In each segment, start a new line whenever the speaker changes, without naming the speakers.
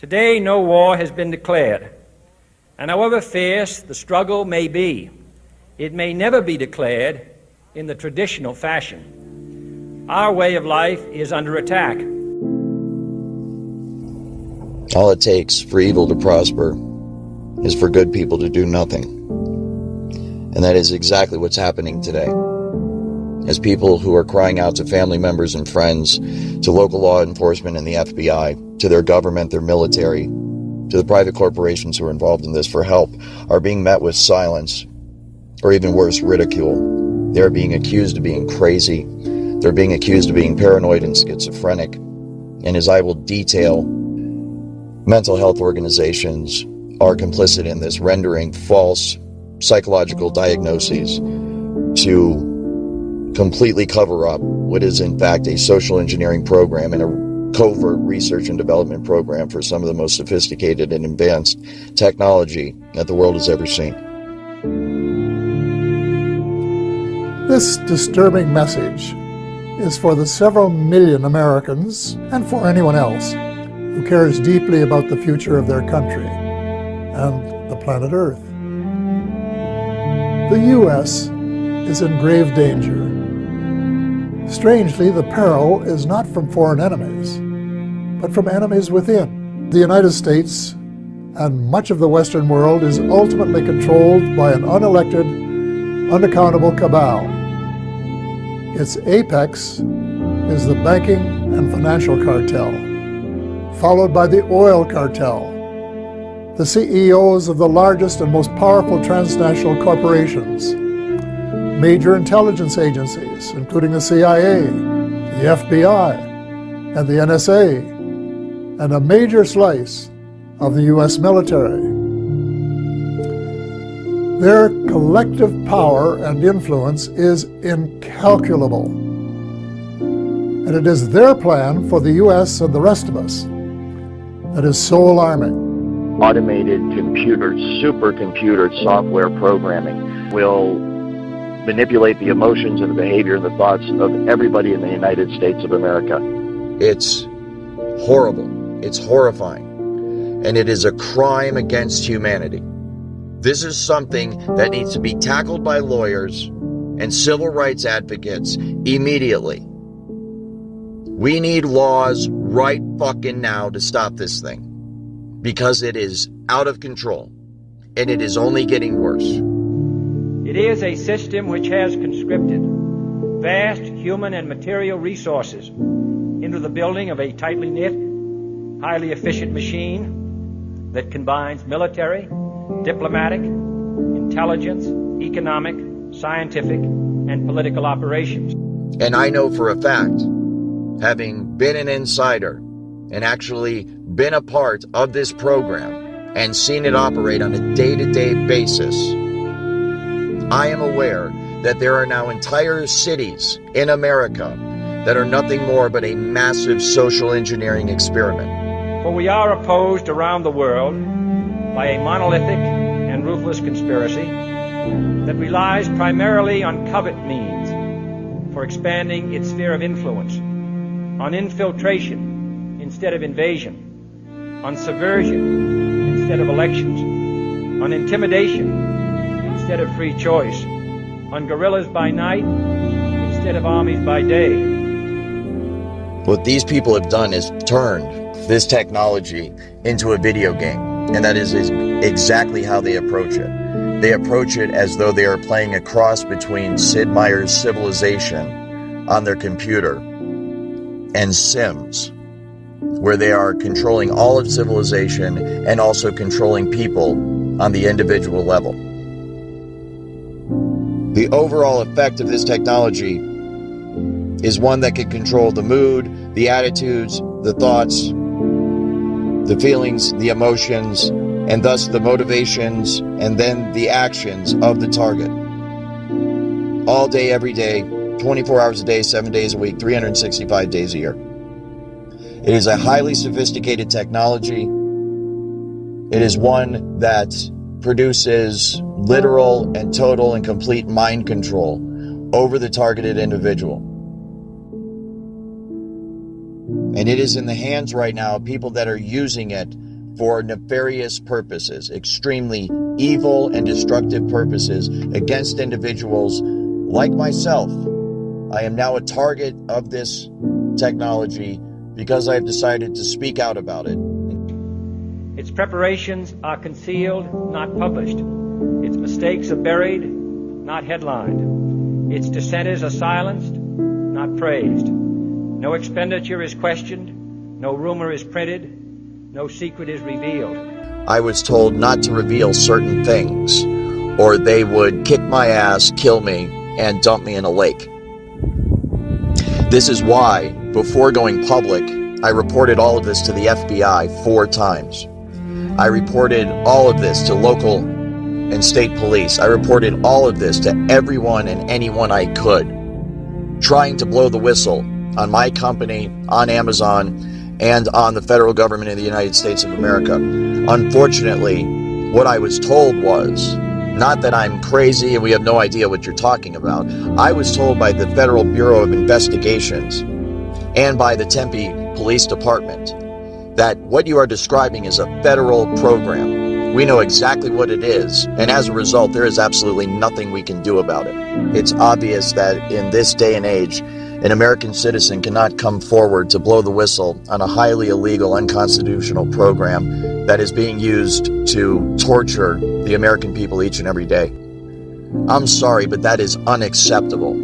Today, no war has been declared, and however fierce the struggle may be, it may never be declared in the traditional fashion. Our way of life is under attack.
All it takes for evil to prosper is for good people to do nothing. And that is exactly what's happening today. As people who are crying out to family members and friends, to local law enforcement and the FBI, to their government, their military, to the private corporations who are involved in this for help, are being met with silence, or even worse, ridicule. They're being accused of being crazy. They're being accused of being paranoid and schizophrenic. And as I will detail, mental health organizations are complicit in this, rendering false psychological diagnoses to completely cover up what is in fact a social engineering program and a covert research and development program for some of the most sophisticated and advanced technology that the world has ever seen.
This disturbing message is for the several million Americans and for anyone else who cares deeply about the future of their country and the planet Earth. The U.S. is in grave danger. Strangely, the peril is not from foreign enemies, but from enemies within. The United States and much of the Western world is ultimately controlled by an unelected, unaccountable cabal. Its apex is the banking and financial cartel, followed by the oil cartel, the CEOs of the largest and most powerful transnational corporations, major intelligence agencies, including the CIA, the FBI, and the NSA, and a major slice of the U.S. military. Their collective power and influence is incalculable, and it is their plan for the U.S. and the rest of us that is so alarming.
Automated computers, supercomputer software programming will manipulate the emotions and the behavior and the thoughts of everybody in the United States of America.
It's horrible. It's horrifying. And it is a crime against humanity. This is something that needs to be tackled by lawyers and civil rights advocates immediately. We need laws right fucking now to stop this thing, because it is out of control and it is only getting worse.
It is a system which has conscripted vast human and material resources into the building of a tightly knit, highly efficient machine that combines military, diplomatic, intelligence, economic, scientific, and political operations.
And I know for a fact, having been an insider and actually been a part of this program and seen it operate on a day-to-day basis, I am aware that there are now entire cities in America that are nothing more but a massive social engineering experiment.
For we are opposed around the world by a monolithic and ruthless conspiracy that relies primarily on covert means for expanding its sphere of influence, on infiltration instead of invasion, on subversion instead of elections, on intimidation instead of free choice, on guerrillas by night instead of armies by day.
What these people have done is turned this technology into a video game, and that is exactly how they approach it. They approach it as though they are playing a cross between Sid Meier's Civilization on their computer and Sims, where they are controlling all of civilization and also controlling people on the individual level. The overall effect of this technology is one that can control the mood, the attitudes, the thoughts, the feelings, the emotions, and thus the motivations and then the actions of the target. All day, every day, 24 hours a day, 7 days a week, 365 days a year. It is a highly sophisticated technology. It is one that produces literal and total and complete mind control over the targeted individual. And it is in the hands right now of people that are using it for nefarious purposes, extremely evil and destructive purposes against individuals like myself. I am now a target of this technology because I have decided to speak out about it.
Its preparations are concealed, not published. Its mistakes are buried, not headlined. Its dissenters are silenced, not praised. No expenditure is questioned, no rumor is printed, no secret is revealed.
I was told not to reveal certain things, or they would kick my ass, kill me, and dump me in a lake. This is why, before going public, I reported all of this to the FBI 4 times. I reported all of this to local and state police. I reported all of this to everyone and anyone I could, trying to blow the whistle on my company, on Amazon, and on the federal government of the United States of America. Unfortunately, what I was told was, not that I'm crazy and we have no idea what you're talking about. I was told by the Federal Bureau of Investigations and by the Tempe Police Department that what you are describing is a federal program. We know exactly what it is, and as a result, there is absolutely nothing we can do about it. It's obvious that in this day and age, an American citizen cannot come forward to blow the whistle on a highly illegal, unconstitutional program that is being used to torture the American people each and every day. I'm sorry, but that is unacceptable.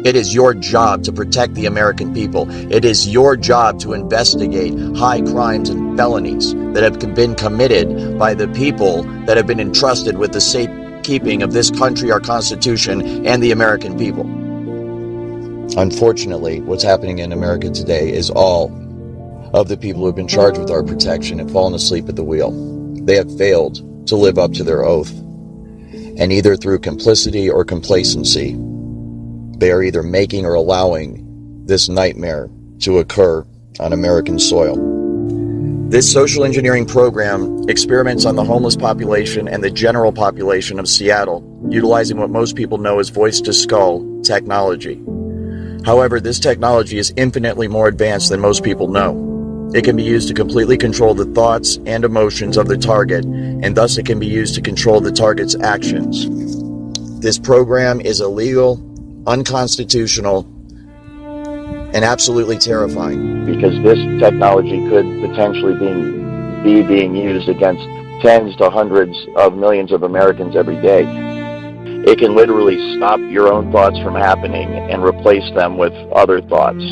It is your job to protect the American people. It is your job to investigate high crimes and felonies that have been committed by the people that have been entrusted with the safekeeping of this country, our Constitution, and the American people. Unfortunately, what's happening in America today is all of the people who have been charged with our protection have fallen asleep at the wheel. They have failed to live up to their oath. And either through complicity or complacency, they are either making or allowing this nightmare to occur on American soil. This social engineering program experiments on the homeless population and the general population of Seattle, utilizing what most people know as voice-to-skull technology. However, this technology is infinitely more advanced than most people know. It can be used to completely control the thoughts and emotions of the target, and thus it can be used to control the target's actions. This program is illegal, unconstitutional, and absolutely terrifying.
Because this technology could potentially be being used against tens to hundreds of millions of Americans every day. It can literally stop your own thoughts from happening and replace them with other thoughts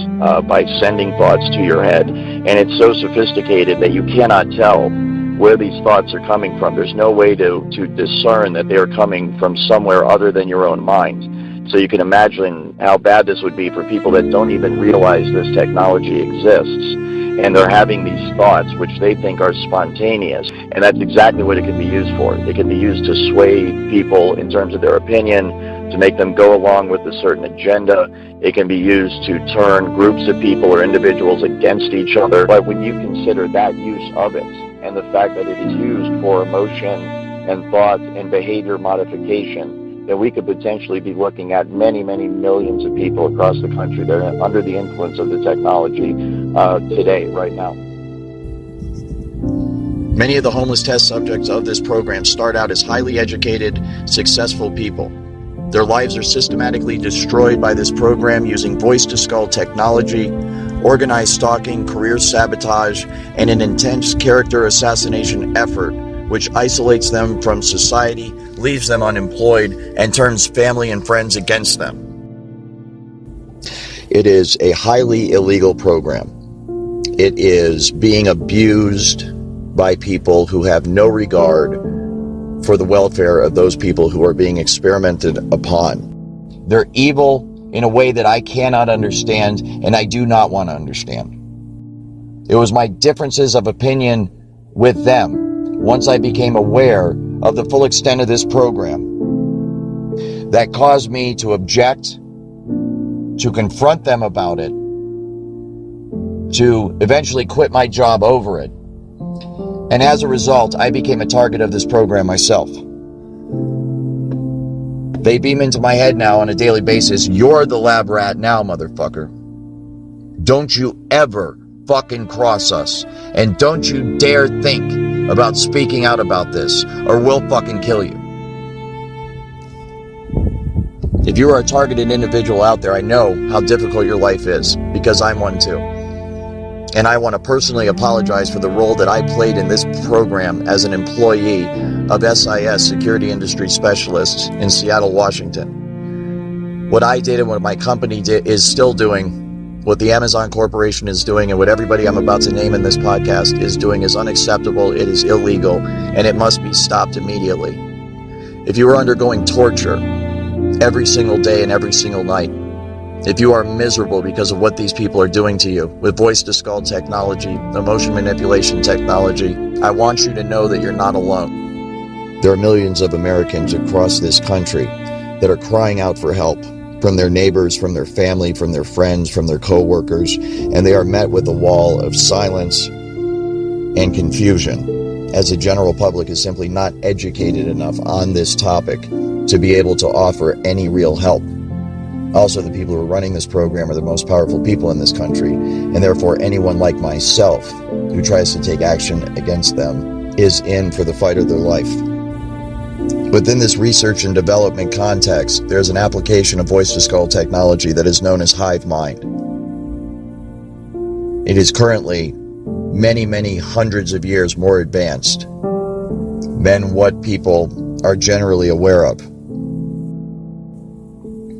by sending thoughts to your head. And it's so sophisticated that you cannot tell where these thoughts are coming from. There's no way to discern that they're coming from somewhere other than your own mind. So you can imagine how bad this would be for people that don't even realize this technology exists. And they're having these thoughts which they think are spontaneous. And that's exactly what it can be used for. It can be used to sway people in terms of their opinion, to make them go along with a certain agenda. It can be used to turn groups of people or individuals against each other. But when you consider that use of it, and the fact that it is used for emotion and thought and behavior modification, then we could potentially be looking at many, many millions of people across the country that are under the influence of the technology today, right now.
Many of the homeless test subjects of this program start out as highly educated, successful people. Their lives are systematically destroyed by this program using voice-to-skull technology, organized stalking, career sabotage, and an intense character assassination effort which isolates them from society, leaves them unemployed, and turns family and friends against them. It is a highly illegal program. It is being abused by people who have no regard for the welfare of those people who are being experimented upon. They're evil in a way that I cannot understand, and I do not want to understand. It was my differences of opinion with them, once I became aware of the full extent of this program, that caused me to object, to confront them about it, to eventually quit my job over it. And as a result, I became a target of this program myself. They beam into my head now on a daily basis, "You're the lab rat now, motherfucker. Don't you ever fucking cross us. And don't you dare think about speaking out about this, or we'll fucking kill you. If you are a targeted individual out there, I know how difficult your life is, because I'm one too. And I want to personally apologize for the role that I played in this program as an employee of SIS, Security Industry Specialists in Seattle, Washington. What I did and what my company is still doing, what the Amazon Corporation is doing, and what everybody I'm about to name in this podcast is doing is unacceptable, it is illegal, and it must be stopped immediately. If you are undergoing torture every single day and every single night, if you are miserable because of what these people are doing to you with voice-to-skull technology, emotion manipulation technology, I want you to know that you're not alone. There are millions of Americans across this country that are crying out for help from their neighbors, from their family, from their friends, from their co-workers, and they are met with a wall of silence and confusion, as the general public is simply not educated enough on this topic to be able to offer any real help. Also, the people who are running this program are the most powerful people in this country, and therefore anyone like myself who tries to take action against them is in for the fight of their life. Within this research and development context, there's an application of voice-to-skull technology that is known as hive mind. It is currently many, many hundreds of years more advanced than what people are generally aware of.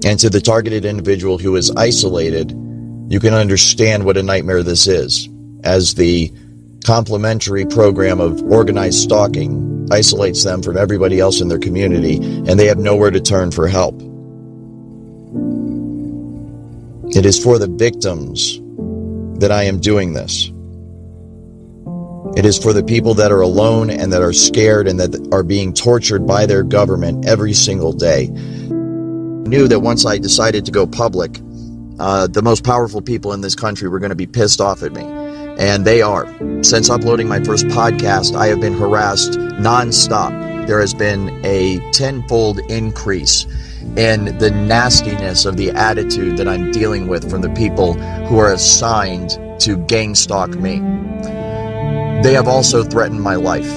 And to the targeted individual who is isolated, you can understand what a nightmare this is, as the complementary program of organized stalking isolates them from everybody else in their community, and they have nowhere to turn for help. It is for the victims that I am doing this. It is for the people that are alone and that are scared and that are being tortured by their government every single day. I knew that once I decided to go public, the most powerful people in this country were going to be pissed off at me. And they are. Since uploading my first podcast, I have been harassed nonstop. There has been a tenfold increase in the nastiness of the attitude that I'm dealing with from the people who are assigned to gang stalk me. They have also threatened my life.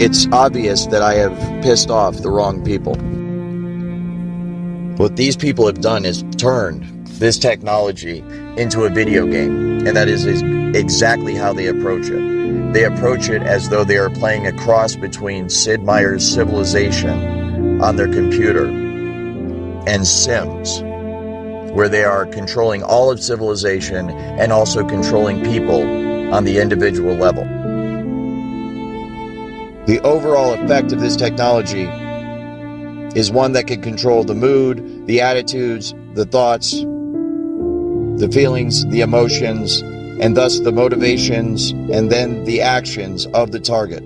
It's obvious that I have pissed off the wrong people. What these people have done is turned this technology into a video game, and that is exactly how they approach it. They approach it as though they are playing a cross between Sid Meier's Civilization on their computer and Sims, where they are controlling all of civilization and also controlling people on the individual level. The overall effect of this technology is one that can control the mood, the attitudes, the thoughts, the feelings, the emotions, and thus the motivations, and then the actions of the target.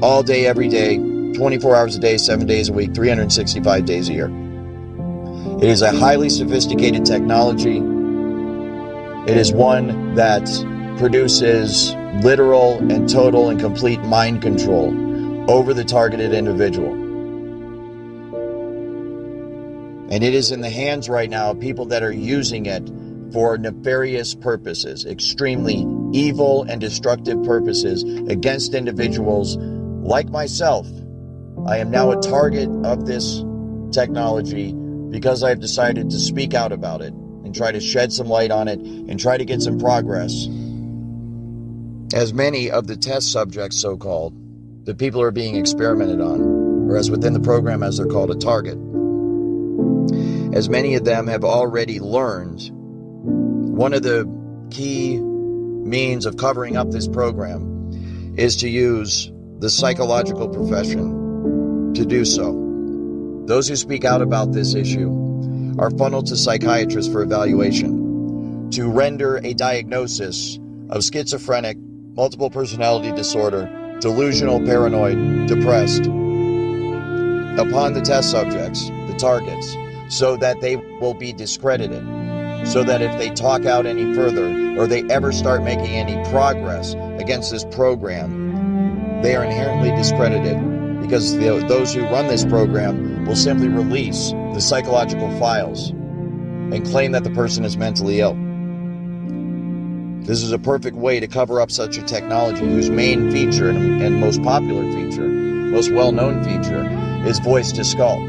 All day, every day, 24 hours a day, 7 days a week, 365 days a year. It is a highly sophisticated technology. It is one that produces literal and total and complete mind control over the targeted individual. And it is in the hands right now of people that are using it for nefarious purposes, extremely evil and destructive purposes against individuals like myself. I am now a target of this technology because I've decided to speak out about it and try to shed some light on it and try to get some progress. As many of the test subjects, so-called, the people are being experimented on, or as within the program as they're called, a target, as many of them have already learned, one of the key means of covering up this program is to use the psychological profession to do so. Those who speak out about this issue are funneled to psychiatrists for evaluation to render a diagnosis of schizophrenic, multiple personality disorder, delusional, paranoid, depressed upon the test subjects, the targets, so that they will be discredited, so that if they talk out any further or they ever start making any progress against this program, they are inherently discredited, because those who run this program will simply release the psychological files and claim that the person is mentally ill. This is a perfect way to cover up such a technology whose main feature and most popular feature, most well-known feature, is voice to skull,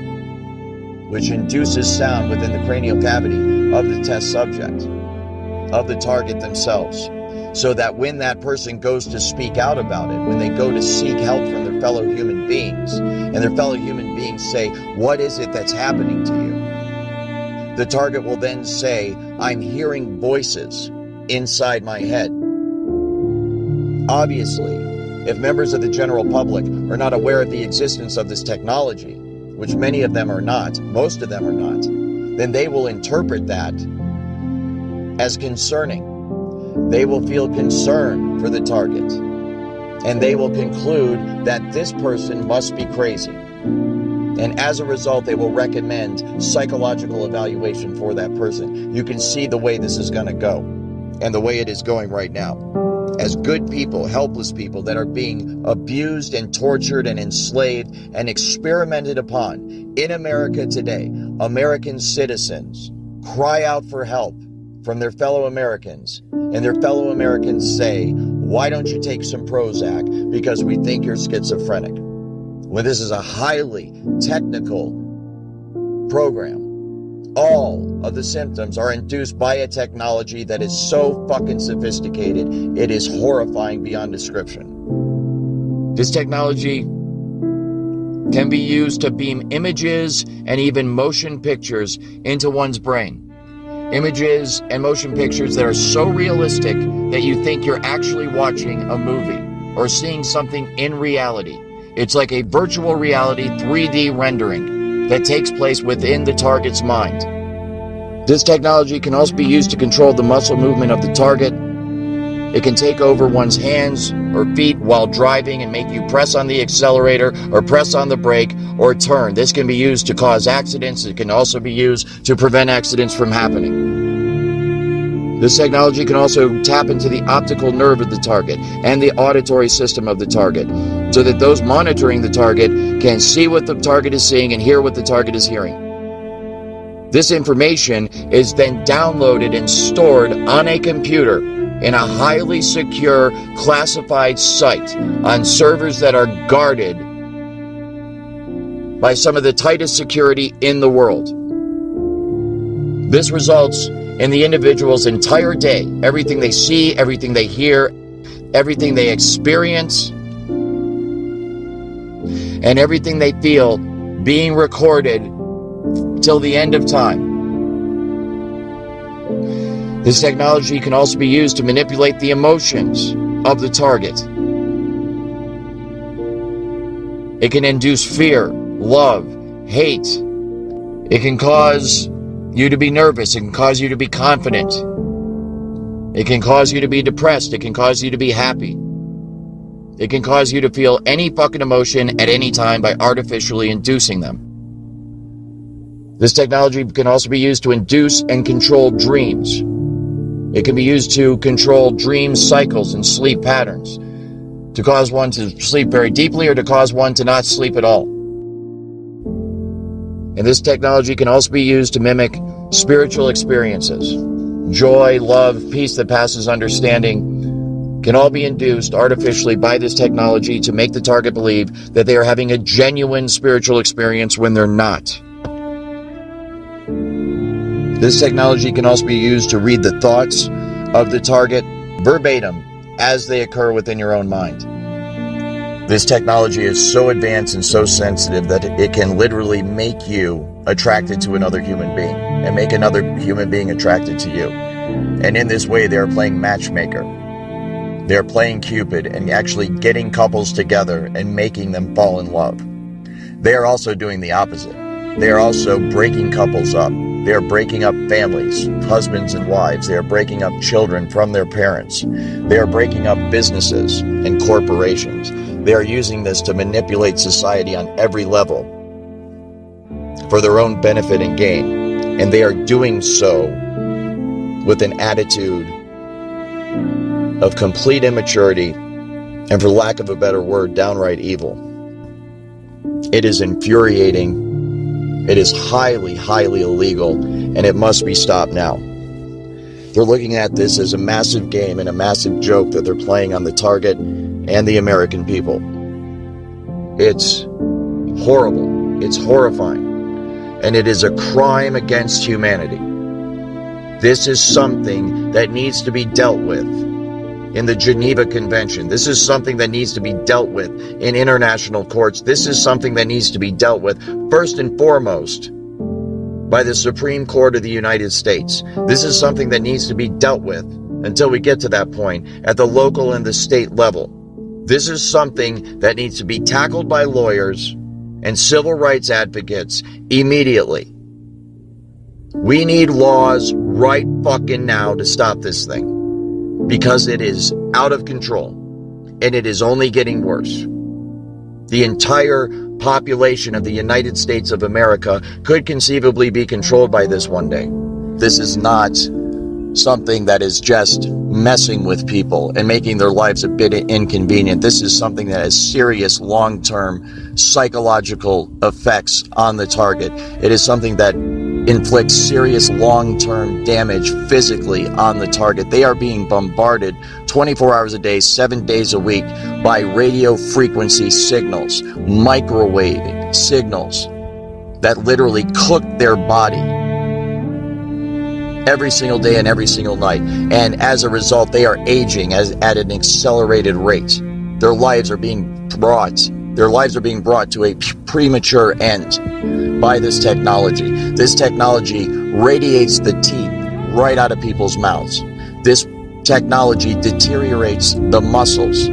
which induces sound within the cranial cavity of the test subject, of the target themselves, so that when that person goes to speak out about it, when they go to seek help from their fellow human beings, and their fellow human beings say, "What is it that's happening to you?" the target will then say, "I'm hearing voices inside my head." Obviously, if members of the general public are not aware of the existence of this technology, which many of them are not, most of them are not, then they will interpret that as concerning. They will feel concern for the target, and they will conclude that this person must be crazy. And as a result, they will recommend psychological evaluation for that person. You can see the way this is going to go, and the way it is going right now. As good people, helpless people that are being abused and tortured and enslaved and experimented upon in America today, American citizens cry out for help from their fellow Americans, and their fellow Americans say, "Why don't you take some Prozac? Because we think you're schizophrenic." When this is a highly technical program, all of the symptoms are induced by a technology that is so fucking sophisticated, it is horrifying beyond description. This technology can be used to beam images and even motion pictures into one's brain. Images and motion pictures that are so realistic that you think you're actually watching a movie or seeing something in reality. It's like a virtual reality 3D rendering that takes place within the target's mind. This technology can also be used to control the muscle movement of the target. It can take over one's hands or feet while driving and make you press on the accelerator or press on the brake or turn. This can be used to cause accidents. It can also be used to prevent accidents from happening. This technology can also tap into the optical nerve of the target and the auditory system of the target, so that those monitoring the target can see what the target is seeing and hear what the target is hearing. This information is then downloaded and stored on a computer in a highly secure, classified site on servers that are guarded by some of the tightest security in the world. This results in the individual's entire day, everything they see, everything they hear, everything they experience, and everything they feel being recorded till the end of time. This technology can also be used to manipulate the emotions of the target. It can induce fear, love, hate. It can cause you to be nervous. It can cause you to be confident. It can cause you to be depressed. It can cause you to be happy. It can cause you to feel any fucking emotion at any time by artificially inducing them. This technology can also be used to induce and control dreams. It can be used to control dream cycles and sleep patterns, to cause one to sleep very deeply or to cause one to not sleep at all. And this technology can also be used to mimic spiritual experiences. Joy, love, peace that passes understanding can all be induced artificially by this technology to make the target believe that they are having a genuine spiritual experience when they're not. This technology can also be used to read the thoughts of the target verbatim as they occur within your own mind. This technology is so advanced and so sensitive that it can literally make you attracted to another human being and make another human being attracted to you. And in this way, they are playing matchmaker. They're playing Cupid and actually getting couples together and making them fall in love. They are also doing the opposite. They are also breaking couples up. They are breaking up families, husbands and wives. They are breaking up children from their parents. They are breaking up businesses and corporations. They are using this to manipulate society on every level for their own benefit and gain. And they are doing so with an attitude of complete immaturity and, for lack of a better word, downright evil. It is infuriating. It is highly, highly illegal, and it must be stopped now. They're looking at this as a massive game and a massive joke that they're playing on the target and the American people. It's horrible. It's horrifying. And it is a crime against humanity. This is something that needs to be dealt with in the Geneva Convention. This is something that needs to be dealt with in international courts. This is something that needs to be dealt with first and foremost by the Supreme Court of the United States. This is something that needs to be dealt with until we get to that point at the local and the state level. This is something that needs to be tackled by lawyers and civil rights advocates immediately. We need laws right fucking now to stop this thing, because it is out of control and it is only getting worse. The entire population of the United States of America could conceivably be controlled by this one day. This is not something that is just messing with people and making their lives a bit inconvenient. This is something that has serious long-term psychological effects on the target. It is something that inflicts serious long-term damage physically on the target. They are being bombarded 24 hours a day, 7 days a week by radio frequency signals, microwave signals that literally cook their body every single day and every single night. And as a result, they are aging at an accelerated rate. Their lives are being brought to a premature end by this technology. This technology radiates the teeth right out of people's mouths. This technology deteriorates the muscles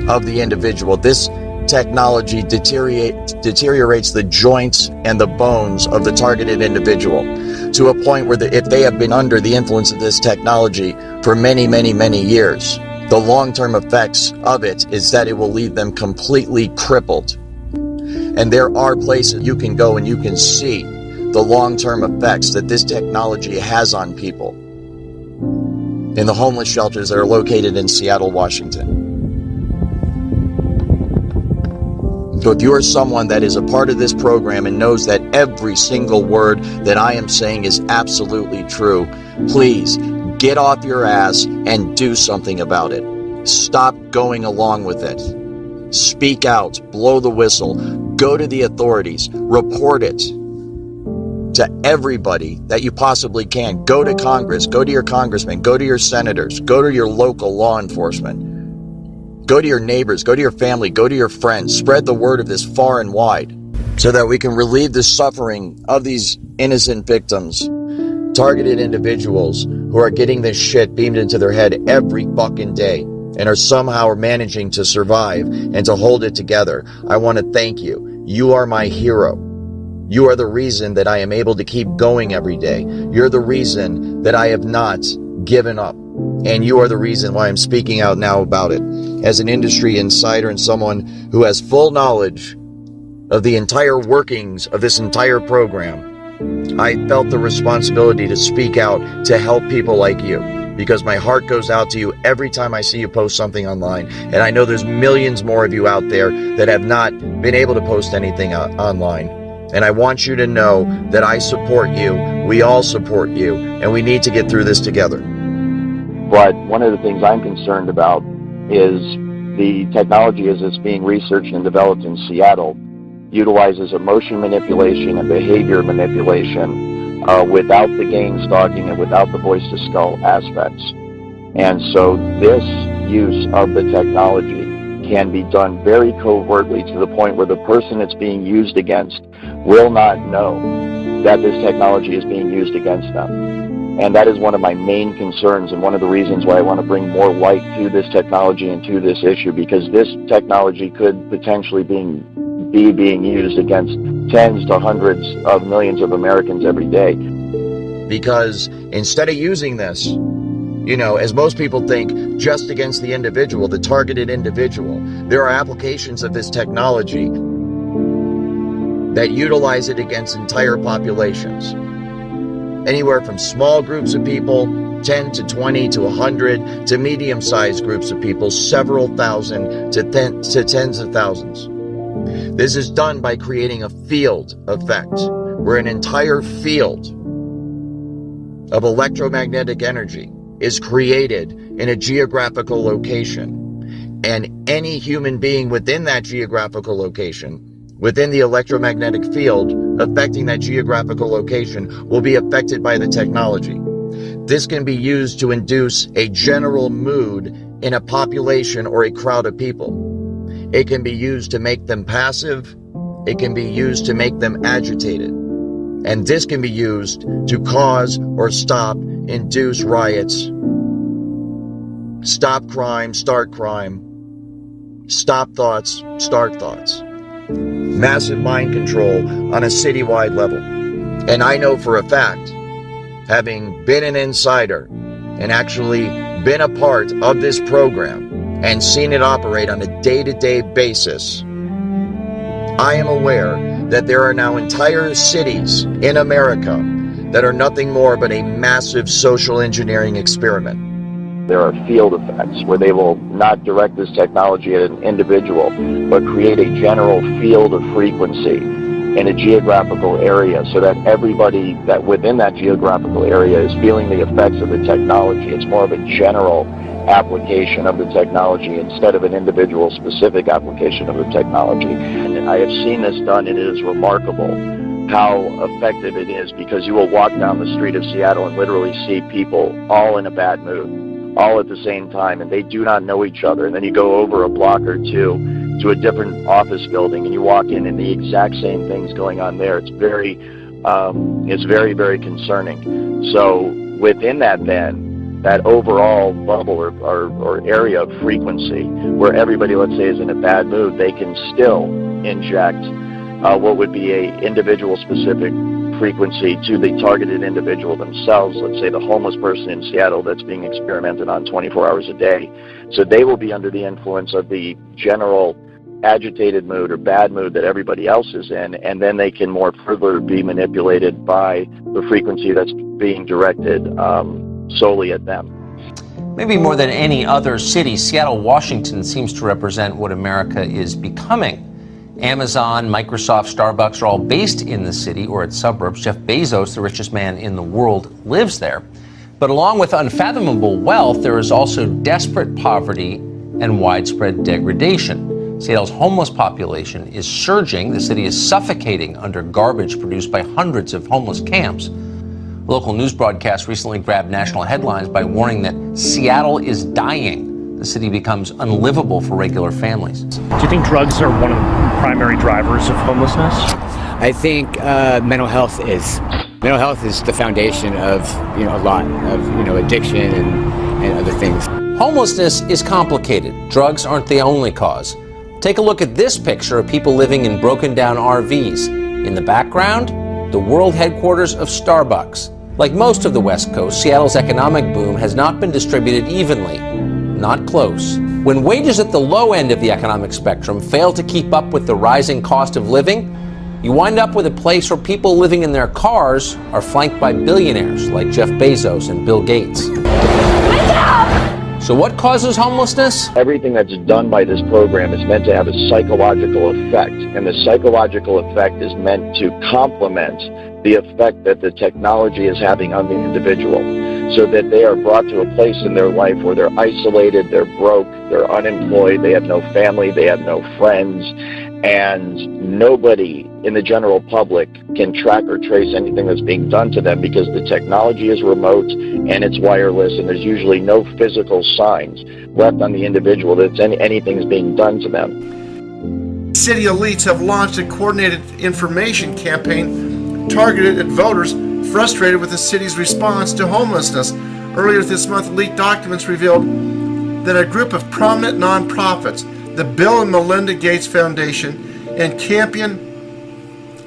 of the individual. This technology deteriorates the joints and the bones of the targeted individual to a point where if they have been under the influence of this technology for many, many, many years, the long-term effects of it is that it will leave them completely crippled. And there are places you can go and you can see the long-term effects that this technology has on people in the homeless shelters that are located in Seattle, Washington. So if you are someone that is a part of this program and knows that every single word that I am saying is absolutely true, please get off your ass and do something about it. Stop going along with it. Speak out, blow the whistle, go to the authorities, report it to everybody that you possibly can. Go to Congress, go to your congressmen, go to your senators, go to your local law enforcement. Go to your neighbors, go to your family, go to your friends. Spread the word of this far and wide so that we can relieve the suffering of these innocent victims, targeted individuals who are getting this shit beamed into their head every fucking day and are somehow managing to survive and to hold it together. I want to thank you. You are my hero. You are the reason that I am able to keep going every day. You're the reason that I have not given up. And you are the reason why I'm speaking out now about it. As an industry insider and someone who has full knowledge of the entire workings of this entire program, I felt the responsibility to speak out to help people like you, because my heart goes out to you every time I see you post something online. And I know there's millions more of you out there that have not been able to post anything online. And I want you to know that I support you, we all support you, and we need to get through this together.
But one of the things I'm concerned about is the technology as it's being researched and developed in Seattle utilizes emotion manipulation and behavior manipulation without the gang stalking and without the voice-to-skull aspects. And so this use of the technology can be done very covertly to the point where the person it's being used against will not know that this technology is being used against them. And that is one of my main concerns and one of the reasons why I want to bring more light to this technology and to this issue, because this technology could potentially be being used against tens to hundreds of millions of Americans every day.
Because instead of using this, as most people think, just against the individual, the targeted individual, there are applications of this technology that utilize it against entire populations. Anywhere from small groups of people, 10 to 20 to 100, to medium-sized groups of people, several thousand to tens of thousands. This is done by creating a field effect, where an entire field of electromagnetic energy is created in a geographical location, and any human being within that geographical location, within the electromagnetic field affecting that geographical location, will be affected by the technology. This can be used to induce a general mood in a population or a crowd of people. It can be used to make them passive. It can be used to make them agitated. And this can be used to cause or stop, induce riots, stop crime, start crime, stop thoughts, start thoughts. Massive mind control on a citywide level. And I know for a fact, having been an insider and actually been a part of this program and seen it operate on a day-to-day basis, I am aware that there are now entire cities in America that are nothing more but a massive social engineering experiment.
There are field effects where they will not direct this technology at an individual, but create a general field of frequency in a geographical area so that everybody that within that geographical area is feeling the effects of the technology. It's more of a general application of the technology instead of an individual specific application of the technology. And I have seen this done, and it is remarkable how effective it is, because you will walk down the street of Seattle and literally see people all in a bad mood, all at the same time, and they do not know each other. And then you go over a block or two to a different office building, and you walk in, and the exact same thing's going on there. It's very, very concerning. So within that, then, that overall bubble or area of frequency where everybody, let's say, is in a bad mood, they can still inject what would be a individual specific frequency to the targeted individual themselves. Let's say the homeless person in Seattle that's being experimented on 24 hours a day. So they will be under the influence of the general agitated mood or bad mood that everybody else is in, and then they can more further be manipulated by the frequency that's being directed solely at them.
Maybe more than any other city, Seattle, Washington seems to represent what America is becoming. Amazon, Microsoft, Starbucks are all based in the city or its suburbs. Jeff Bezos, the richest man in the world, lives there. But along with unfathomable wealth, there is also desperate poverty and widespread degradation. Seattle's homeless population is surging. The city is suffocating under garbage produced by hundreds of homeless camps. Local news broadcasts recently grabbed national headlines by warning that Seattle is dying. The city becomes unlivable for regular families.
Do you think drugs are one of the primary drivers of homelessness?
I think mental health is. Mental health is the foundation of a lot of addiction and other things.
Homelessness is complicated. Drugs aren't the only cause. Take a look at this picture of people living in broken down RVs. In the background, the world headquarters of Starbucks. Like most of the West Coast, Seattle's economic boom has not been distributed evenly. Not close. When wages at the low end of the economic spectrum fail to keep up with the rising cost of living, you wind up with a place where people living in their cars are flanked by billionaires like Jeff Bezos and Bill Gates. So what causes homelessness?
Everything that's done by this program is meant to have a psychological effect, and the psychological effect is meant to complement the effect that the technology is having on the individual, so that they are brought to a place in their life where they're isolated, they're broke, they're unemployed, they have no family, they have no friends, and nobody in the general public can track or trace anything that's being done to them, because the technology is remote and it's wireless, and there's usually no physical signs left on the individual that anything's being done to them.
City elites have launched a coordinated information campaign targeted at voters frustrated with the city's response to homelessness. Earlier this month, leaked documents revealed that a group of prominent nonprofits, the Bill and Melinda Gates Foundation and Campion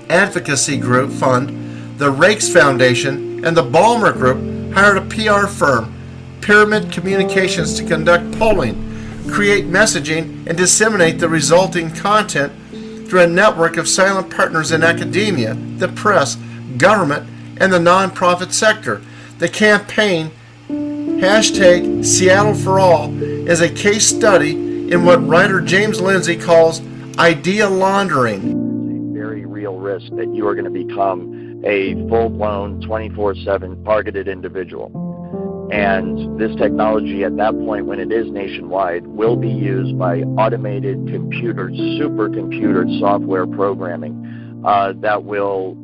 Advocacy Group Fund, the Rakes Foundation, and the Ballmer Group hired a PR firm, Pyramid Communications, to conduct polling, create messaging, and disseminate the resulting content through a network of silent partners in academia, the press, government, and the nonprofit sector. The campaign, hashtag Seattle for All, is a case study in what writer James Lindsay calls idea laundering.
Very real risk that you are going to become a full-blown 24/7 targeted individual. And this technology at that point, when it is nationwide, will be used by automated supercomputer software programming that will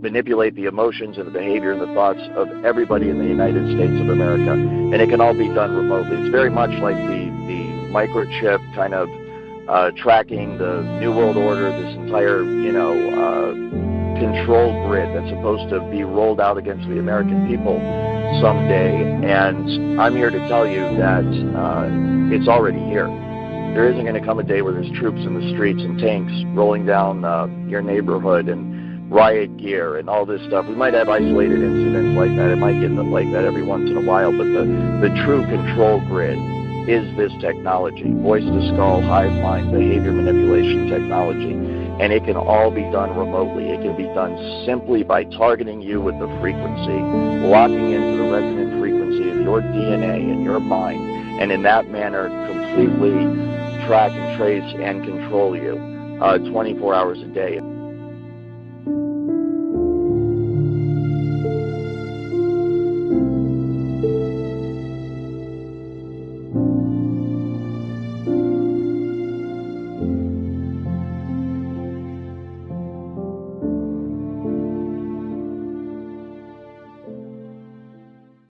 manipulate the emotions and the behavior and the thoughts of everybody in the United States of America. And it can all be done remotely. It's very much like the microchip kind of tracking the New World Order, this entire, control grid that's supposed to be rolled out against the American people someday. And I'm here to tell you that it's already here. There isn't going to come a day where there's troops in the streets and tanks rolling down your neighborhood and riot gear and all this stuff. We might have isolated incidents like that. It might get like that every once in a while, but the true control grid is this technology, voice-to-skull, hive mind, behavior manipulation technology. And it can all be done remotely. It can be done simply by targeting you with the frequency, locking into the resonant frequency of your DNA and your mind, and in that manner completely track and trace and control you 24 hours a day.